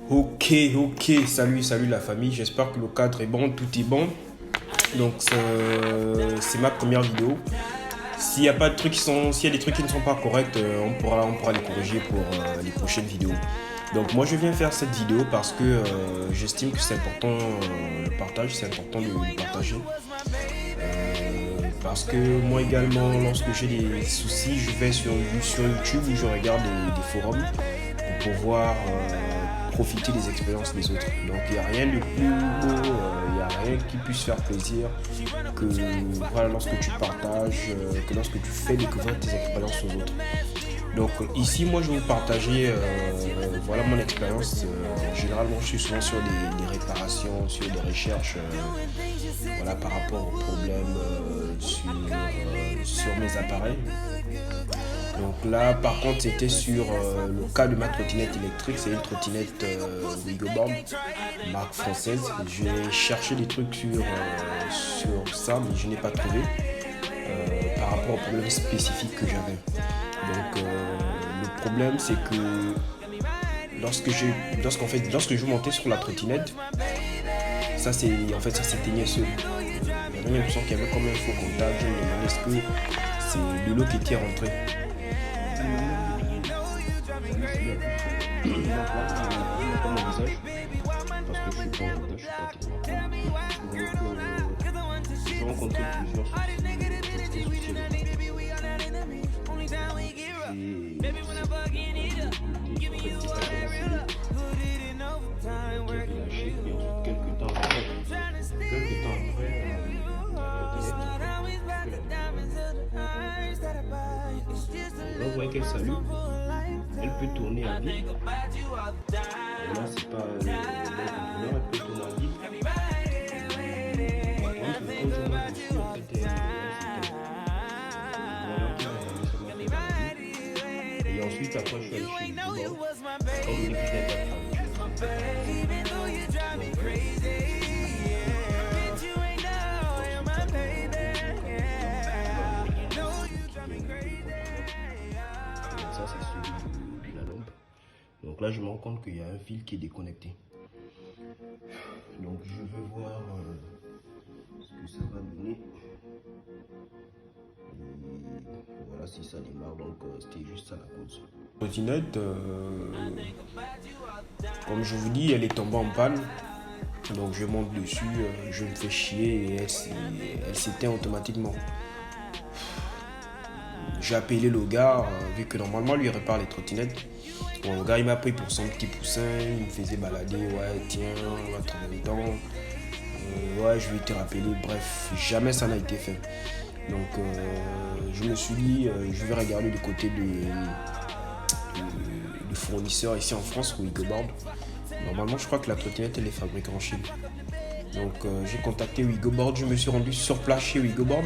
Ok, salut la famille, j'espère que le cadre est bon, tout est bon. Donc c'est ma première vidéo. S'il y a pas de trucs s'il y a des trucs qui ne sont pas corrects, on pourra les corriger pour les prochaines vidéos. Donc moi je viens faire cette vidéo parce que j'estime que c'est important le partage, c'est important de le partager. Parce que moi également, lorsque j'ai des soucis, je vais sur YouTube ou je regarde des forums pour pouvoir profiter des expériences des autres. Donc il n'y a rien de plus beau, il n'y a rien qui puisse faire plaisir que voilà, lorsque tu partages, que lorsque tu fais découvrir tes expériences aux autres. Donc ici, moi, je vais vous partager voilà mon expérience. Généralement, je suis souvent sur des réparations, sur des recherches voilà, par rapport aux problèmes sur mes appareils. Donc là, par contre, c'était sur le cas de ma trottinette électrique. C'est une trottinette Wigoboard, marque française. J'ai cherché des trucs sur ça, mais je n'ai pas trouvé par rapport aux problèmes spécifiques que j'avais. Donc le problème, c'est que lorsque je montais sur la trottinette, ça s'éteignait seul. J'avais l'impression qu'il y avait comme un faux contact. Je me demandais est-ce que c'est de l'eau qui était rentrée. Parce que je suis pas en visage, je suis pas j'ai rencontré plusieurs soucis. Quelques temps après, on voit qu'elle s'allume, elle peut tourner à vide. Là, c'est pas le contrôleur, elle peut tourner à vide. Et ensuite, après, je suis allé chez le bureau. Quand on dit que je n'ai pas de ça, c'est celui de la lampe. Donc là, je me rends compte qu'il y a un fil qui est déconnecté. Donc je vais voir ce que ça va donner. Et voilà si ça démarre. Donc c'était juste ça la cause. La trottinette, comme je vous dis, elle est tombée en panne. Donc je monte dessus, je me fais chier et elle s'éteint automatiquement. J'ai appelé le gars, vu que normalement lui répare les trottinettes. Bon, le gars il m'a pris pour son petit poussin, il me faisait balader, ouais tiens, on va trouver le temps, ouais je vais te rappeler, bref, jamais ça n'a été fait. Donc je me suis dit, je vais regarder du côté de fournisseurs ici en France, Wigoboard. Normalement je crois que la trottinette elle est fabriquée en Chine. Donc j'ai contacté Wigoboard, je me suis rendu sur place chez Wigoboard.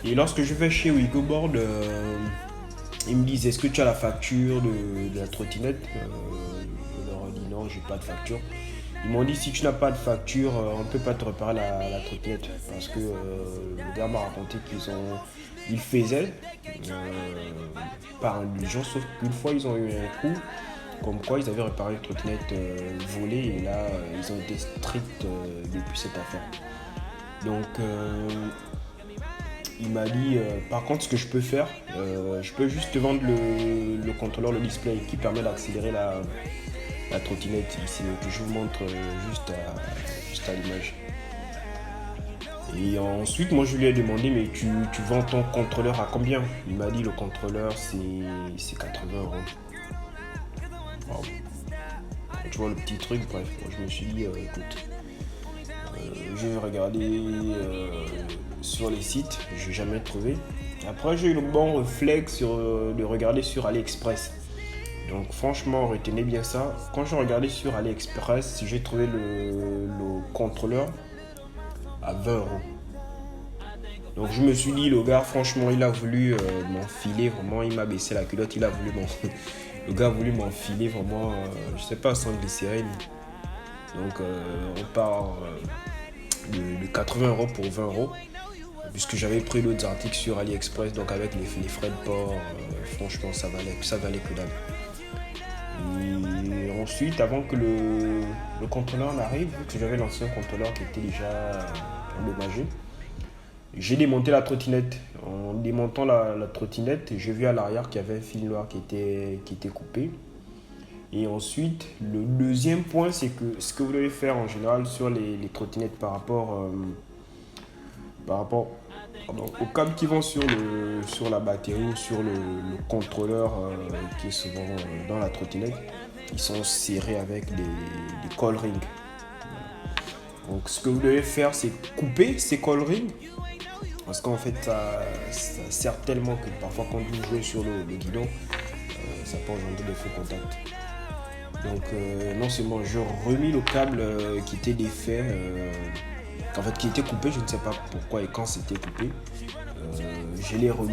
Et lorsque je vais chez Wigoboard, ils me disent est-ce que tu as la facture de la trottinette. Je leur ai dit non, j'ai pas de facture. Ils m'ont dit si tu n'as pas de facture, on ne peut pas te réparer la trottinette. Parce que le gars m'a raconté ils faisaient par indulgence, sauf qu'une fois ils ont eu un coup, comme quoi ils avaient réparé une trottinette volée et là ils ont été stricts depuis cette affaire. Donc il m'a dit par contre ce que je peux faire, je peux juste te vendre le contrôleur, le display qui permet d'accélérer la trottinette ici, que je vous montre juste à l'image. Et ensuite moi je lui ai demandé mais tu vends ton contrôleur à combien? Il m'a dit le contrôleur c'est 80 €. Wow. Tu vois le petit truc, bref, moi, je me suis dit écoute, je vais regarder sur les sites, je n'ai jamais trouvé. Après j'ai eu le bon réflexe de regarder sur AliExpress. Donc franchement retenez bien ça. Quand je regardais sur AliExpress, j'ai trouvé le contrôleur à 20 €. Donc je me suis dit le gars franchement il a voulu m'enfiler vraiment, il m'a baissé la culotte, il a voulu le gars a voulu m'enfiler vraiment, je sais pas, sans glycérine. Donc on part de 80 € pour 20 €. puisque j'avais pris d'autres articles sur AliExpress, donc avec les frais de port, franchement ça valait que dalle. Et ensuite, avant que le contrôleur n'arrive, vu que j'avais l'ancien contrôleur qui était déjà endommagé, j'ai démonté la trottinette. En démontant la trottinette, j'ai vu à l'arrière qu'il y avait un fil noir qui était coupé. Et ensuite, le deuxième point, c'est que ce que vous devez faire en général sur les trottinettes par rapport aux câbles qui vont sur la batterie ou sur le contrôleur qui est souvent dans la trottinette, ils sont serrés avec des coil rings. Donc ce que vous devez faire, c'est couper ces coil rings, parce qu'en fait ça sert tellement que parfois quand vous jouez sur le guidon, ça peut engendrer des faux contacts. Donc non seulement je remis le câble qui était défait, qui était coupé, je ne sais pas pourquoi et quand c'était coupé, je l'ai remis.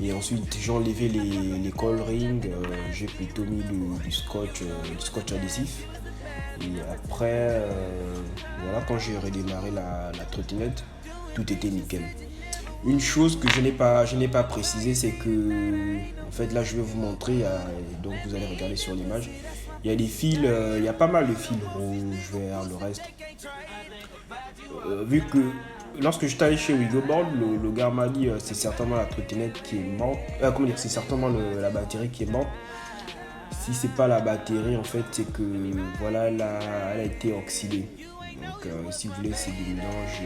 Et ensuite j'ai enlevé les coil rings, j'ai plutôt mis du scotch adhésif. Et après, voilà, quand j'ai redémarré la trottinette, tout était nickel. Une chose que je n'ai pas précisé, c'est que, en fait, là je vais vous montrer, donc vous allez regarder sur l'image, il y a des fils, il y a pas mal de fils rouge, vert, le reste. Vu que lorsque j'étais allé chez Wigoboard, le gars m'a dit c'est certainement la trottinette qui est morte, c'est certainement la batterie qui est morte. Si c'est pas la batterie, en fait, c'est que voilà, elle a été oxydée. Donc si vous voulez, c'est du mélange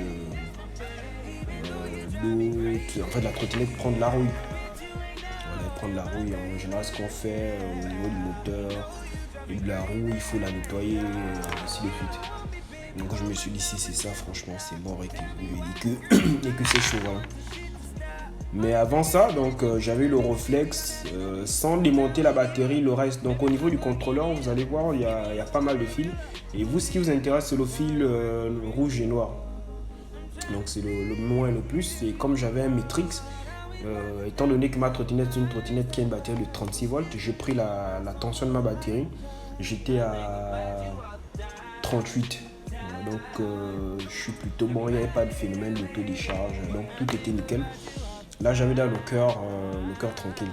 d'eau. En fait, la trottinette prend de la rouille. Voilà, elle prend de la rouille. En général, ce qu'on fait au niveau du moteur et de la roue, il faut la nettoyer, ainsi de suite. Donc je me suis dit, si c'est ça, franchement, c'est mort et que c'est chaud. Voilà. Mais avant ça, donc j'avais le réflexe sans démonter la batterie, le reste. Donc au niveau du contrôleur, vous allez voir, il y a pas mal de fils. Et vous, ce qui vous intéresse, c'est le fil rouge et noir. Donc c'est le moins et le plus. Et comme j'avais un Matrix, étant donné que ma trottinette c'est une trottinette qui a une batterie de 36 volts, j'ai pris la tension de ma batterie. J'étais à 38. Donc je suis plutôt bon, il n'y avait pas de phénomène d'auto-décharge. Donc tout était nickel. Là, j'avais là le cœur tranquille.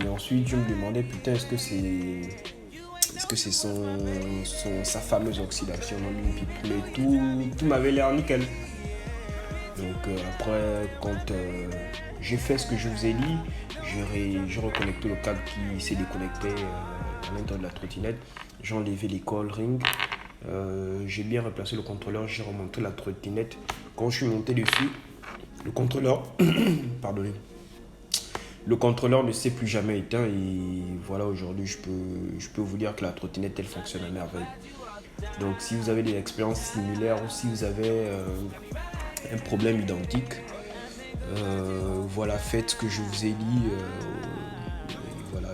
Et ensuite, je me demandais, putain, est-ce que c'est sa fameuse oxydation dans une pipe. Mais tout m'avait l'air nickel. Donc après, quand j'ai fait ce que je vous ai dit, j'ai reconnecté le câble qui s'est déconnecté à l'intérieur de la trottinette. J'ai enlevé les coil rings. J'ai bien replacé le contrôleur, j'ai remonté la trottinette. Quand je suis monté dessus, le contrôleur, pardonnez, le contrôleur ne s'est plus jamais éteint et voilà, aujourd'hui je peux vous dire que la trottinette elle fonctionne à merveille. Donc si vous avez des expériences similaires ou si vous avez un problème identique, voilà, faites ce que je vous ai dit, voilà,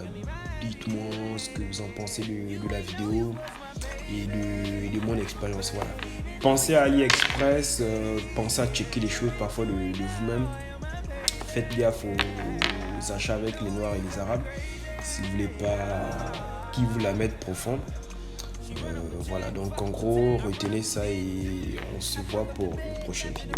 dites-moi ce que vous en pensez de la vidéo et de mon expérience. Voilà. Pensez à AliExpress, pensez à checker les choses parfois de vous-même. Faites gaffe aux achats avec les Noirs et les Arabes si vous voulez pas qu'ils vous la mettent profonde. Voilà, donc en gros, retenez ça et on se voit pour une prochaine vidéo.